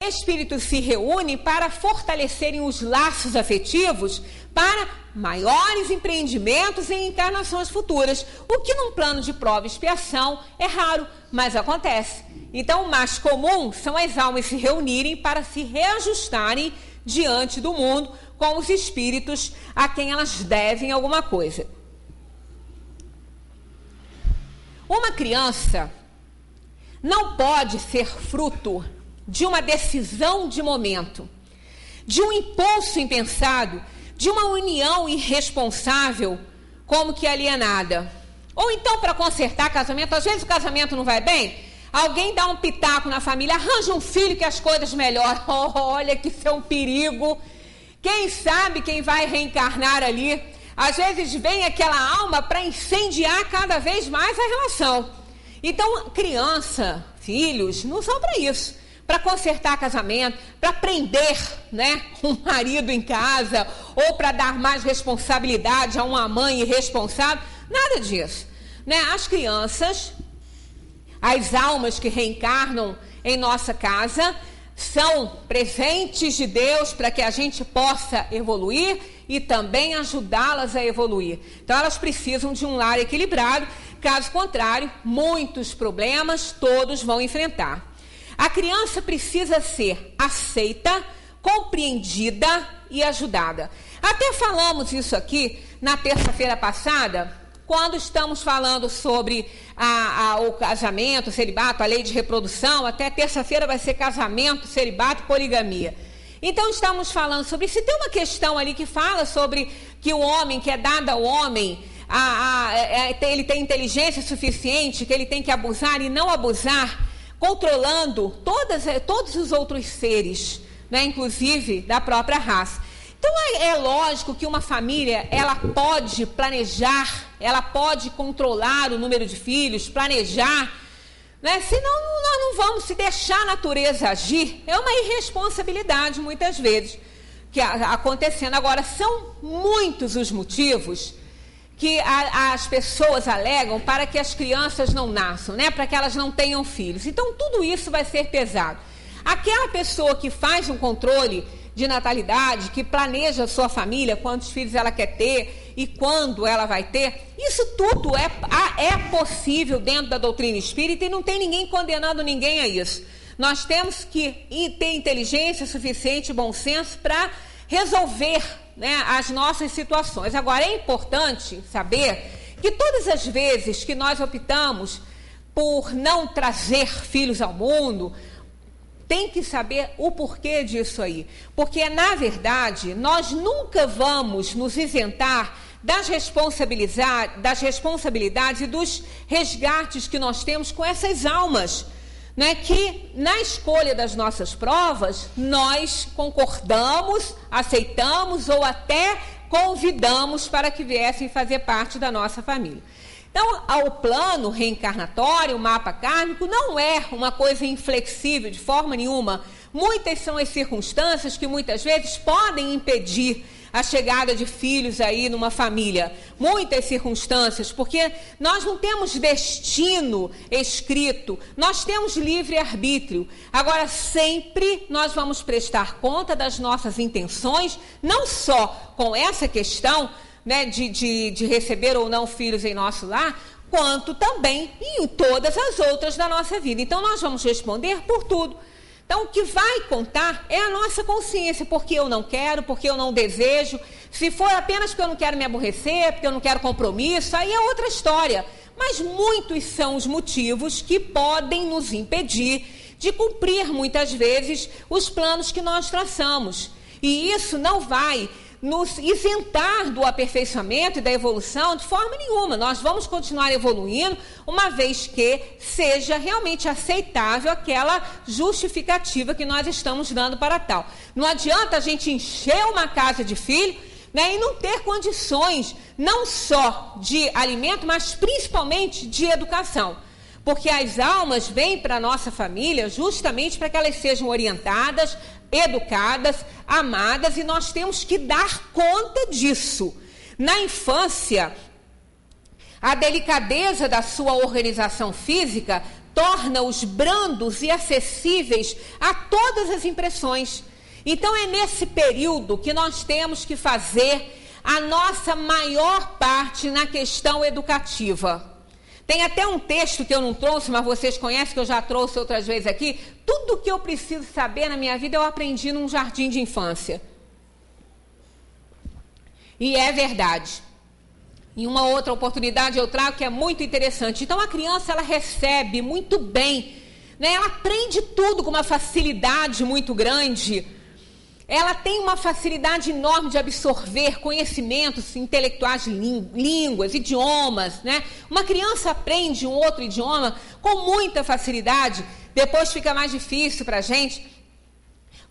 espíritos se reúnem para fortalecerem os laços afetivos para maiores empreendimentos em encarnações futuras, o que num plano de prova e expiação é raro, mas acontece. Então, o mais comum são as almas se reunirem para se reajustarem diante do mundo com os espíritos a quem elas devem alguma coisa. Uma criança não pode ser fruto de uma decisão de momento, de um impulso impensado, de uma união irresponsável, como que alienada. Ou então, para consertar casamento, às vezes o casamento não vai bem, alguém dá um pitaco na família, arranja um filho que as coisas melhoram. Olha que isso é um perigo. Quem sabe quem vai reencarnar ali? Às vezes vem aquela alma para incendiar cada vez mais a relação. Então, criança, filhos, não são para isso. Para consertar casamento, para prender, né, um marido em casa, ou para dar mais responsabilidade a uma mãe irresponsável, nada disso. Né? As crianças, as almas que reencarnam em nossa casa, são presentes de Deus para que a gente possa evoluir e também ajudá-las a evoluir. Então, elas precisam de um lar equilibrado, caso contrário, muitos problemas todos vão enfrentar. A criança precisa ser aceita, compreendida e ajudada. Até falamos isso aqui na terça-feira passada, quando estamos falando sobre o casamento, o celibato, a lei de reprodução. Até terça-feira vai ser casamento, celibato e poligamia. Então, estamos falando sobre isso. E tem uma questão ali que fala sobre que o homem, que é dado ao homem, ele tem inteligência suficiente, que ele tem que abusar e não abusar, controlando todos os outros seres, né, inclusive da própria raça. Então, é lógico que uma família, ela pode planejar, ela pode controlar o número de filhos, planejar, né, senão nós não vamos se deixar a natureza agir. É uma irresponsabilidade, muitas vezes, que acontecendo. Agora, são muitos os motivos que as pessoas alegam para que as crianças não nasçam, né? Para que elas não tenham filhos. Então, tudo isso vai ser pesado. Aquela pessoa que faz um controle de natalidade, que planeja a sua família, quantos filhos ela quer ter e quando ela vai ter, isso tudo é possível dentro da doutrina espírita e não tem ninguém condenando ninguém a isso. Nós temos que ter inteligência suficiente e bom senso para resolver, né, as nossas situações. Agora, é importante saber que todas as vezes que nós optamos por não trazer filhos ao mundo, tem que saber o porquê disso aí. Porque, na verdade, nós nunca vamos nos isentar das responsabilidades e dos resgates que nós temos com essas almas, né, que na escolha das nossas provas nós concordamos, aceitamos ou até convidamos para que viessem fazer parte da nossa família. Então, o plano reencarnatório, o mapa kármico, não é uma coisa inflexível de forma nenhuma. Muitas são as circunstâncias que muitas vezes podem impedir a chegada de filhos aí numa família. Muitas circunstâncias, porque nós não temos destino escrito, nós temos livre-arbítrio. Agora, sempre nós vamos prestar conta das nossas intenções, não só com essa questão, né, de receber ou não filhos em nosso lar, quanto também em todas as outras da nossa vida. Então, nós vamos responder por tudo. Então, o que vai contar é a nossa consciência, porque eu não quero, porque eu não desejo. Se for apenas porque eu não quero me aborrecer, porque eu não quero compromisso, aí é outra história. Mas muitos são os motivos que podem nos impedir de cumprir, muitas vezes, os planos que nós traçamos. E isso não vai nos isentar do aperfeiçoamento e da evolução de forma nenhuma. Nós vamos continuar evoluindo, uma vez que seja realmente aceitável aquela justificativa que nós estamos dando para tal. Não adianta a gente encher uma casa de filho, né, e não ter condições, não só de alimento, mas principalmente de educação. Porque as almas vêm para a nossa família justamente para que elas sejam orientadas, educadas, amadas, e nós temos que dar conta disso. Na infância, a delicadeza da sua organização física torna-os brandos e acessíveis a todas as impressões. Então é nesse período que nós temos que fazer a nossa maior parte na questão educativa. Tem até um texto que eu não trouxe, mas vocês conhecem, que eu já trouxe outras vezes aqui. Tudo que eu preciso saber na minha vida eu aprendi num jardim de infância. E é verdade. Em uma outra oportunidade eu trago que é muito interessante. Então a criança, ela recebe muito bem, né? Ela aprende tudo com uma facilidade muito grande. Ela tem uma facilidade enorme de absorver conhecimentos intelectuais de línguas, idiomas, né? Uma criança aprende um outro idioma com muita facilidade. Depois fica mais difícil para a gente,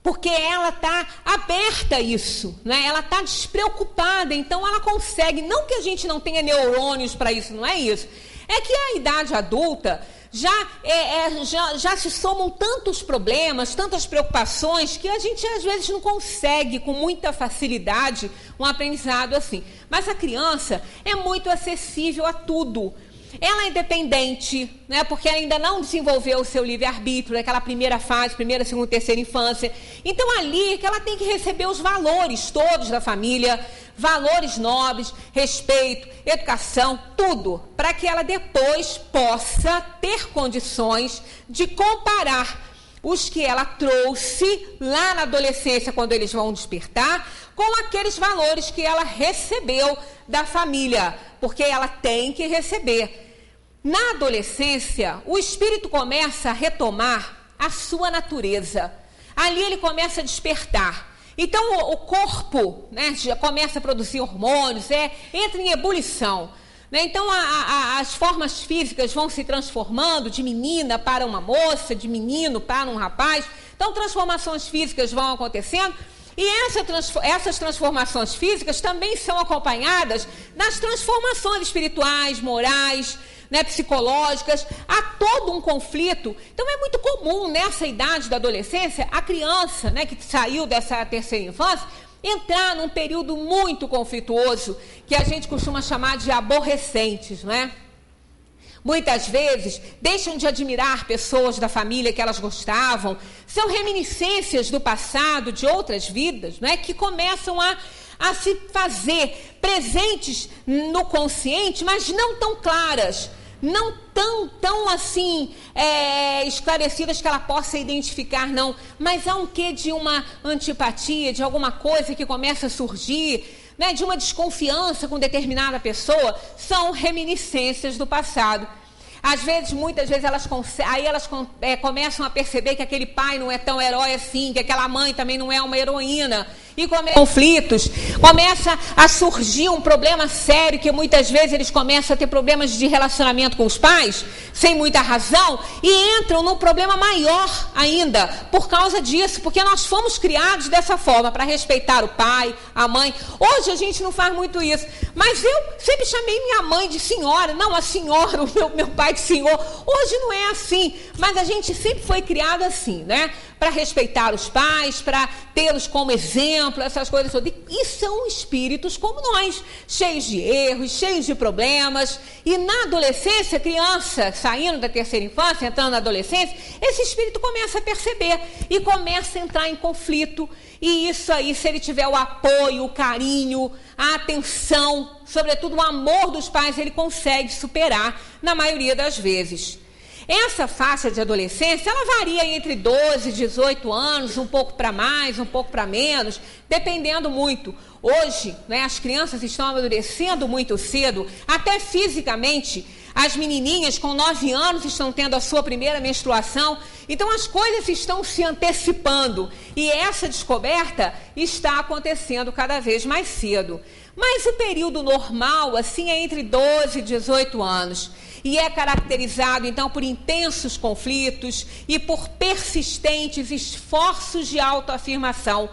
porque ela está aberta a isso, né? Ela está despreocupada, então ela consegue. Não que a gente não tenha neurônios para isso, não é isso. É que a idade adulta já se somam tantos problemas, tantas preocupações, que a gente às vezes não consegue com muita facilidade um aprendizado assim. Mas a criança é muito acessível a tudo. Ela é independente, né, porque ela ainda não desenvolveu o seu livre-arbítrio, naquela primeira fase, primeira, segunda, terceira infância. Então, ali que ela tem que receber os valores todos da família, valores nobres, respeito, educação, tudo, para que ela depois possa ter condições de comparar os que ela trouxe lá na adolescência, quando eles vão despertar, com aqueles valores que ela recebeu da família, porque ela tem que receber. Na adolescência, o espírito começa a retomar a sua natureza. Ali ele começa a despertar. Então o corpo, né, já começa a produzir hormônios, entra em ebulição. Né? Então as formas físicas vão se transformando de menina para uma moça, de menino para um rapaz. Então transformações físicas vão acontecendo. E essas transformações físicas também são acompanhadas das transformações espirituais, morais, né, psicológicas. Há todo um conflito. Então é muito comum nessa idade da adolescência a criança, né, que saiu dessa terceira infância entrar num período muito conflituoso, que a gente costuma chamar de aborrecentes, né? Muitas vezes deixam de admirar pessoas da família que elas gostavam. São reminiscências do passado, de outras vidas, né, que começam a se fazer presentes no consciente, mas não tão claras, não tão assim esclarecidas que ela possa identificar, não. Mas há um quê de uma antipatia, de alguma coisa que começa a surgir, né, de uma desconfiança com determinada pessoa. São reminiscências do passado. Às vezes, muitas vezes, elas começam a perceber que aquele pai não é tão herói assim, que aquela mãe também não é uma heroína. E conflitos, começa a surgir um problema sério, que muitas vezes eles começam a ter problemas de relacionamento com os pais, sem muita razão, e entram num problema maior ainda, por causa disso, porque nós fomos criados dessa forma, para respeitar o pai, a mãe. Hoje a gente não faz muito isso, mas eu sempre chamei minha mãe de senhora, não a senhora, o meu pai de senhor. Hoje não é assim, mas a gente sempre foi criado assim, né? Para respeitar os pais, para tê-los como exemplo, essas coisas todas. E são espíritos como nós, cheios de erros, cheios de problemas. E na adolescência, criança saindo da terceira infância, entrando na adolescência, esse espírito começa a perceber e começa a entrar em conflito. E isso aí, se ele tiver o apoio, o carinho, a atenção, sobretudo o amor dos pais, ele consegue superar na maioria das vezes. Essa faixa de adolescência, ela varia entre 12 e 18 anos, um pouco para mais, um pouco para menos, dependendo muito. Hoje, né, as crianças estão amadurecendo muito cedo, até fisicamente. As menininhas com 9 anos estão tendo a sua primeira menstruação. Então as coisas estão se antecipando. E essa descoberta está acontecendo cada vez mais cedo. Mas o período normal, assim, é entre 12 e 18 anos. E é caracterizado, então, por intensos conflitos e por persistentes esforços de autoafirmação.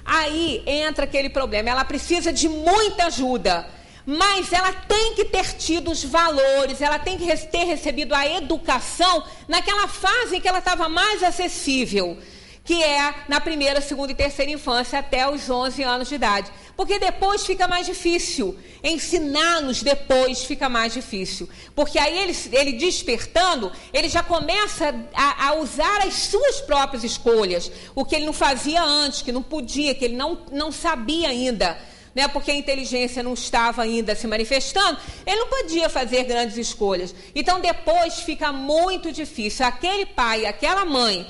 Aí entra aquele problema. Ela precisa de muita ajuda, mas ela tem que ter tido os valores, ela tem que ter recebido a educação naquela fase em que ela estava mais acessível. que é na primeira, segunda e terceira infância, até os 11 anos de idade. Porque depois fica mais difícil. Ensiná-los depois fica mais difícil. Porque aí ele despertando, ele já começa a usar as suas próprias escolhas. O que ele não fazia antes, que não podia, que ele não sabia ainda. Né? Porque a inteligência não estava ainda se manifestando, ele não podia fazer grandes escolhas. Então depois fica muito difícil. Aquele pai, aquela mãe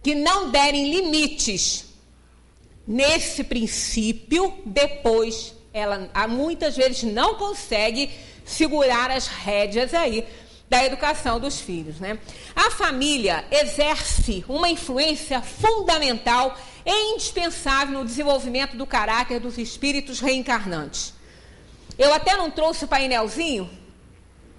que não derem limites nesse princípio, depois ela muitas vezes não consegue segurar as rédeas aí da educação dos filhos, né? A família exerce uma influência fundamental e indispensável no desenvolvimento do caráter dos espíritos reencarnantes. Eu até não trouxe o painelzinho,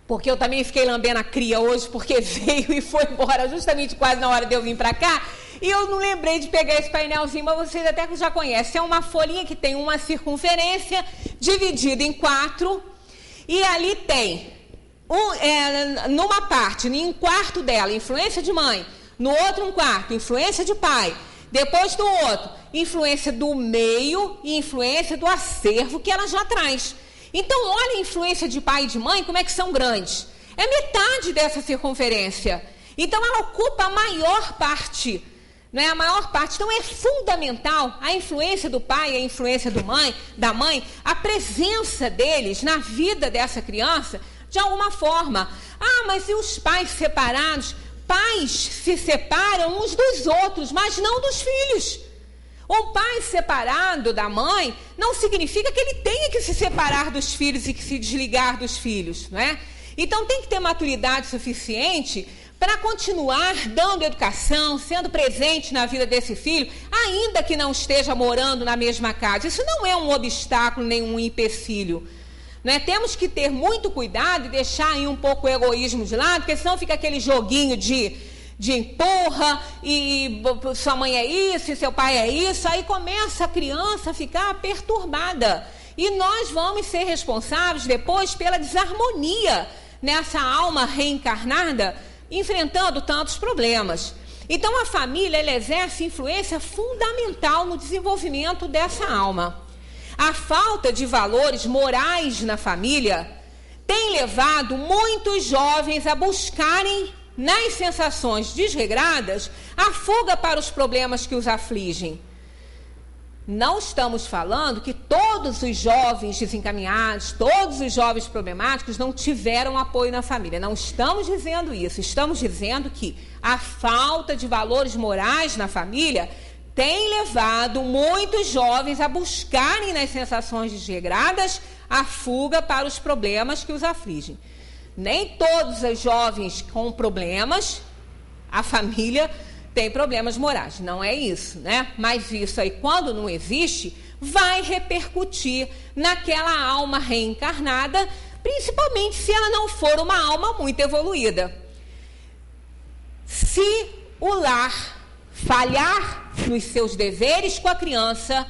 porque eu também fiquei lambendo a cria hoje, porque veio e foi embora justamente quase na hora de eu vir para cá, e eu não lembrei de pegar esse painelzinho, mas vocês até já conhecem. É uma folhinha que tem uma circunferência dividida em 4, e ali tem, numa parte, em um quarto dela, influência de mãe, no outro um quarto, influência de pai, depois do outro, influência do meio e influência do acervo que ela já traz. Então, olha a influência de pai e de mãe, como é que são grandes. É metade dessa circunferência. Então, ela ocupa a maior parte, né? A maior parte. Então, é fundamental a influência do pai, a influência da mãe, a presença deles na vida dessa criança, de alguma forma. Ah, mas e os pais separados? Pais se separam uns dos outros, mas não dos filhos. Um pai separado da mãe não significa que ele tenha que se separar dos filhos e que se desligar dos filhos, né? Então tem que ter maturidade suficiente para continuar dando educação, sendo presente na vida desse filho, ainda que não esteja morando na mesma casa. Isso não é um obstáculo, nem um empecilho, né? Temos que ter muito cuidado e deixar aí um pouco o egoísmo de lado, porque senão fica aquele joguinho de empurra, e sua mãe é isso, e seu pai é isso, aí começa a criança a ficar perturbada. E nós vamos ser responsáveis depois pela desarmonia nessa alma reencarnada, enfrentando tantos problemas. Então a família, ela exerce influência fundamental no desenvolvimento dessa alma. A falta de valores morais na família tem levado muitos jovens a buscarem nas sensações desregradas, a fuga para os problemas que os afligem. Não estamos falando que todos os jovens desencaminhados, todos os jovens problemáticos não tiveram apoio na família. Não estamos dizendo isso. Estamos dizendo que a falta de valores morais na família tem levado muitos jovens a buscarem nas sensações desregradas a fuga para os problemas que os afligem. Nem todos os jovens com problemas, a família tem problemas morais, não é isso, né? Mas isso aí, quando não existe, vai repercutir naquela alma reencarnada, principalmente se ela não for uma alma muito evoluída. Se o lar falhar nos seus deveres com a criança,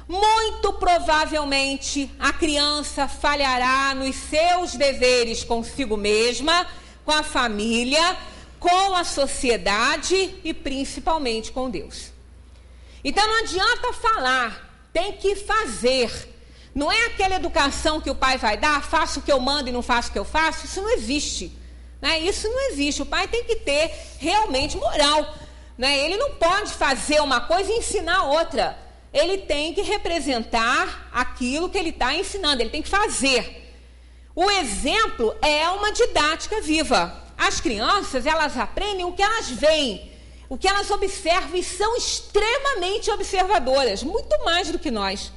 muito provavelmente a criança falhará nos seus deveres consigo mesma, com a família, com a sociedade e principalmente com Deus. Então não adianta falar, tem que fazer. Não é aquela educação que o pai vai dar, faço o que eu mando e não faço o que eu faço, isso não existe, né? Isso não existe. O pai tem que ter realmente moral, né? Ele não pode fazer uma coisa e ensinar outra. Ele tem que representar aquilo que ele está ensinando, ele tem que fazer. O exemplo é uma didática viva. As crianças, elas aprendem o que elas veem, o que elas observam, e são extremamente observadoras, muito mais do que nós.